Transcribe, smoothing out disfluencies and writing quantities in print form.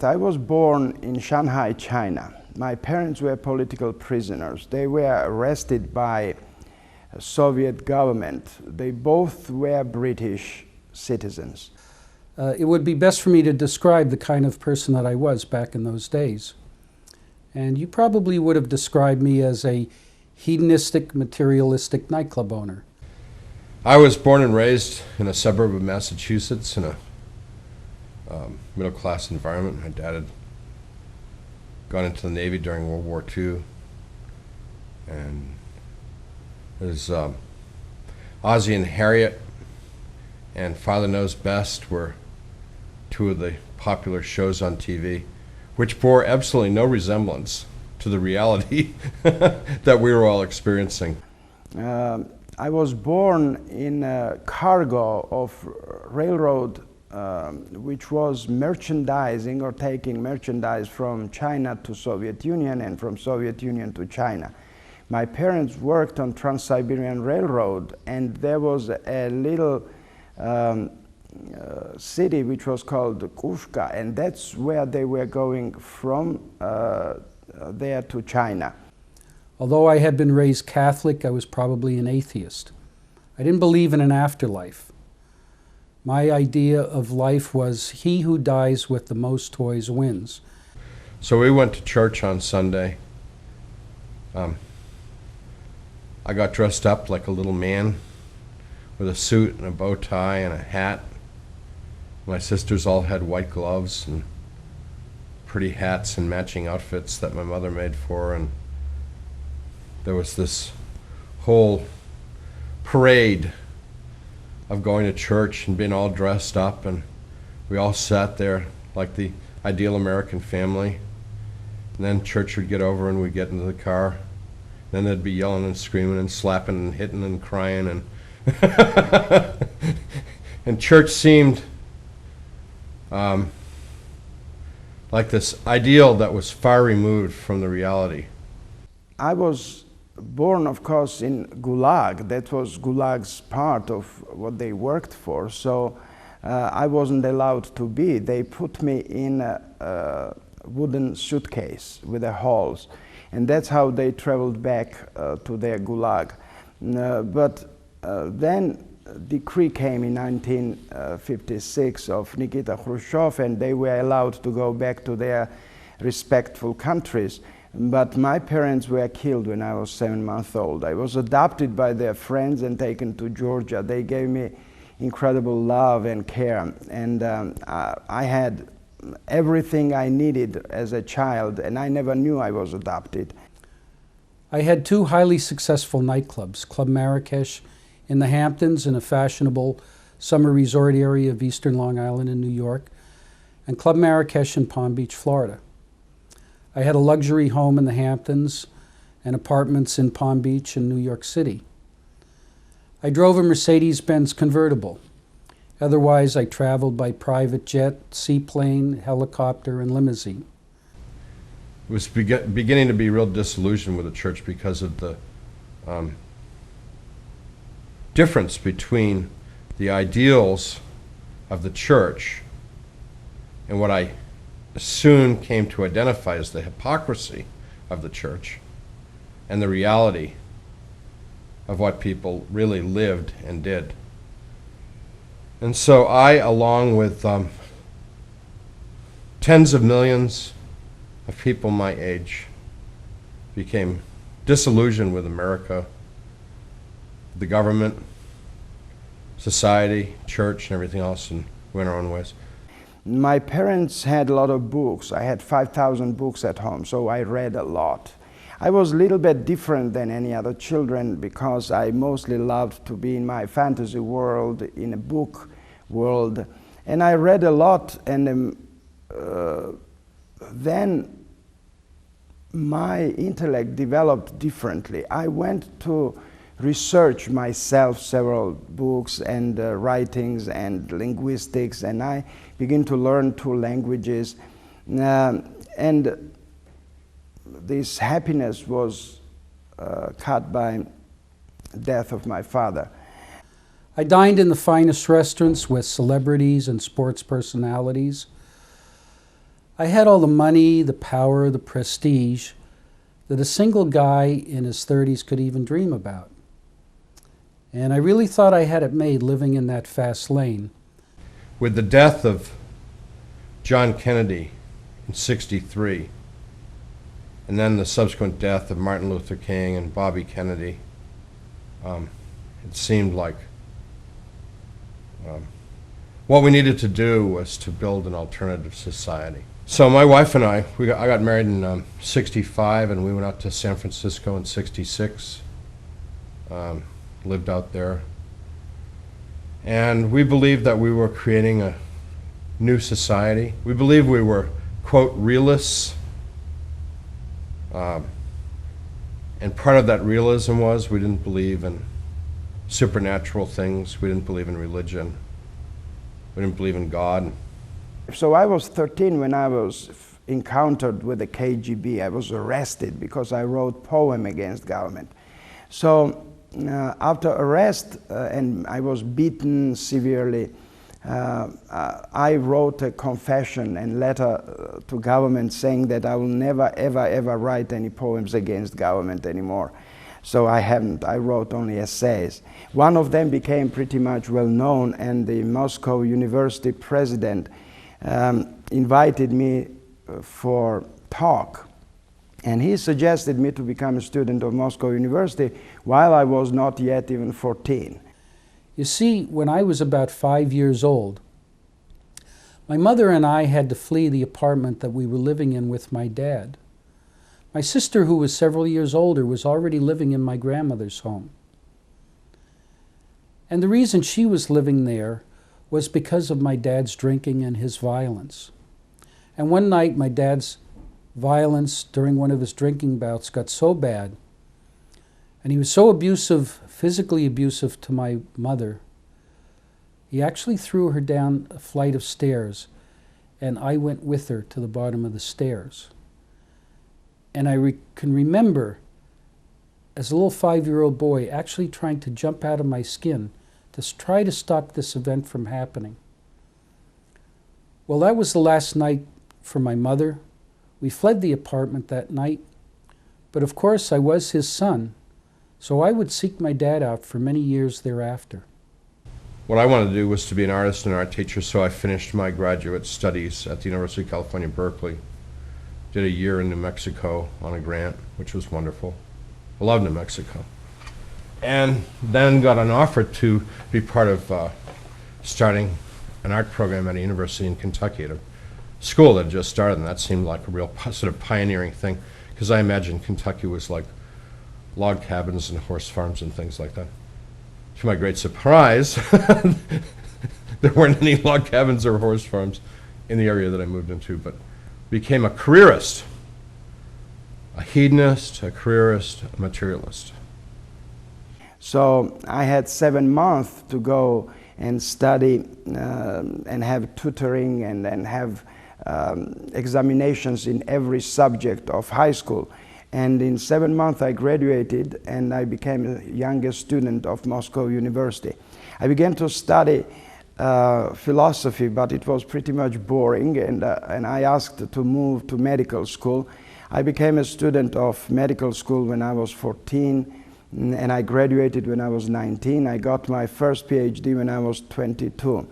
birth. I was born in Shanghai, China. My parents were political prisoners. They were arrested by a Soviet government. They both were British citizens. It would be best for me to describe the kind of person that I was back in those days. And you probably would have described me as a hedonistic, materialistic nightclub owner. I was born and raised in a suburb of Massachusetts in a middle-class environment. My dad had gone into the Navy during World War II, and there's Ozzie and Harriet and Father Knows Best were two of the popular shows on TV, which bore absolutely no resemblance to the reality that we were all experiencing. I was born in a cargo of railroad which was merchandising or taking merchandise from China to Soviet Union and from Soviet Union to China. My parents worked on Trans-Siberian Railroad, and there was a little city which was called Kushka, and that's where they were going from there to China. Although I had been raised Catholic, I was probably an atheist. I didn't believe in an afterlife. My idea of life was he who dies with the most toys wins. So we went to church on Sunday. I got dressed up like a little man with a suit and a bow tie and a hat. My sisters all had white gloves and pretty hats and matching outfits that my mother made for her, and there was this whole parade of going to church and being all dressed up, and we all sat there like the ideal American family. And then church would get over and we'd get into the car. Then they'd be yelling and screaming and slapping and hitting and crying, and and church seemed like this ideal that was far removed from the reality. I was born, of course, in Gulag. That was Gulag's part of what they worked for, so I wasn't allowed to be. They put me in a wooden suitcase with the holes, and that's how they traveled back to their Gulag. But then a decree came in 1956 of Nikita Khrushchev, and they were allowed to go back to their respectful countries. But my parents were killed when I was 7 months old. I was adopted by their friends and taken to Georgia. They gave me incredible love and care, and I had everything I needed as a child, and I never knew I was adopted. I had two highly successful nightclubs, Club Marrakesh in the Hamptons in a fashionable summer resort area of eastern Long Island in New York, and Club Marrakesh in Palm Beach, Florida. I had a luxury home in the Hamptons and apartments in Palm Beach and New York City. I drove a Mercedes-Benz convertible. Otherwise, I traveled by private jet, seaplane, helicopter, and limousine. It was beginning to be real disillusioned with the church because of the difference between the ideals of the church and what I soon came to identify as the hypocrisy of the church and the reality of what people really lived and did. And so I, along with tens of millions of people my age, became disillusioned with America, the government, society, church, and everything else, and went our own ways. My parents had a lot of books. I had 5,000 books at home, so I read a lot. I was a little bit different than any other children because I mostly loved to be in my fantasy world, in a book world, and I read a lot, and then my intellect developed differently. I went to research myself several books and writings and linguistics, and I began to learn 2 languages, and this happiness was cut by death of my father. I dined in the finest restaurants with celebrities and sports personalities. I had all the money, the power, the prestige that a single guy in his 30s could even dream about. And I really thought I had it made living in that fast lane. With the death of John Kennedy in '63, and then the subsequent death of Martin Luther King and Bobby Kennedy, it seemed like what we needed to do was to build an alternative society. So my wife and I got married in '65, and we went out to San Francisco in '66, lived out there. And we believed that we were creating a new society. We believed we were, quote, realists. And part of that realism was we didn't believe in supernatural things. We didn't believe in religion. We didn't believe in God. So I was 13 when I was encountered with the KGB. I was arrested because I wrote poem against government. So after arrest, and I was beaten severely, I wrote a confession and letter to government saying that I will never, ever, ever write any poems against government anymore. So I haven't. I wrote only essays. One of them became pretty much well known, and the Moscow University president invited me for talk. And he suggested me to become a student of Moscow University while I was not yet even 14. You see, when I was about 5 years old, my mother and I had to flee the apartment that we were living in with my dad. My sister, who was several years older, was already living in my grandmother's home. And the reason she was living there was because of my dad's drinking and his violence. And one night, my dad's violence during one of his drinking bouts got so bad, and he was so abusive, physically abusive to my mother, he actually threw her down a flight of stairs, and I went with her to the bottom of the stairs. And I can remember, as a little 5-year-old boy, actually trying to jump out of my skin to try to stop this event from happening. Well, that was the last night for my mother. We fled the apartment that night, but of course I was his son, so I would seek my dad out for many years thereafter. What I wanted to do was to be an artist and art teacher, so I finished my graduate studies at the University of California, Berkeley. Did a year in New Mexico on a grant, which was wonderful. I love New Mexico. And then got an offer to be part of starting an art program at a university in Kentucky, at a school that had just started, and that seemed like a real sort of pioneering thing, because I imagined Kentucky was like log cabins and horse farms and things like that. To my great surprise, there weren't any log cabins or horse farms in the area that I moved into, but became a careerist, a hedonist, a careerist, a materialist. So I had 7 months to go and study and have tutoring and have examinations in every subject of high school. And in 7 months I graduated, and I became the youngest student of Moscow University. I began to study philosophy, but it was pretty much boring, and I asked to move to medical school. I became a student of medical school when I was 14, and I graduated when I was 19. I got my first PhD when I was 22.